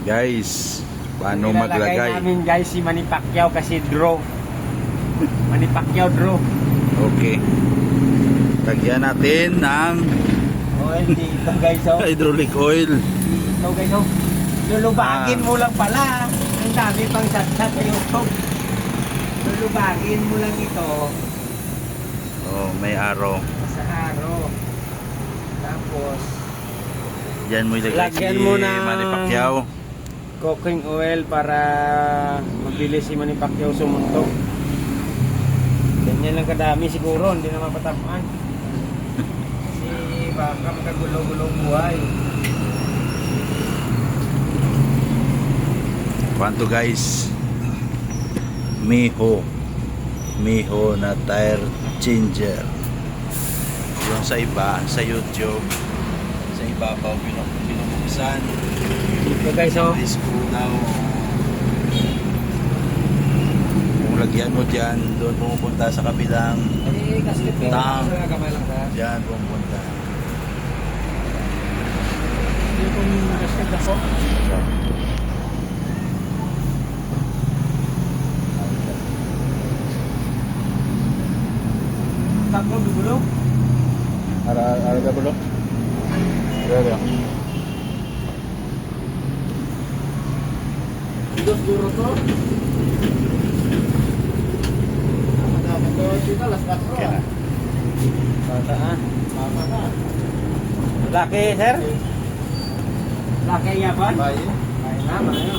Guys, paano Nilalagay maglagay? namin guys si Manny Pacquiao kasi draw. Manny Pacquiao draw. Okay. Lagyan natin ng Oil dito guys oh. hydraulic oil. Dito guys oh. Lulubagin mo lang pala. Ang dami pang chat-chat sa YouTube. Lulubagin mo lang ito Oh, may araw. sa araw. Tapos Diyan mo ilagay Lagyan si mo ng- Manny Pacquiao. cooking oil para mabilis si Manny Pacquiao sumuntok. Ganyan lang kadami siguro, hindi na mapatamaan. Kasi baka magkagulo-gulong buhay. Kwanto guys? Miho na tire changer. Yung sa iba, sa YouTube, sa ibabaw binubuksan. Ito guys oh. May screw daw. Kung lagyan mo dyan, doon pumupunta sa kabilang Eh, gasket ko. Tang. Gamay lang ka. dyan pumupunta. Hindi ko yung gasket ako. Takbo, dugulo. Ara ka belum? Ada. Dos duro to. Dapat to kita las 4. Bata ah. Mama na. Laki, sir. Laki niya ba? Bayi. Ay, tama yun.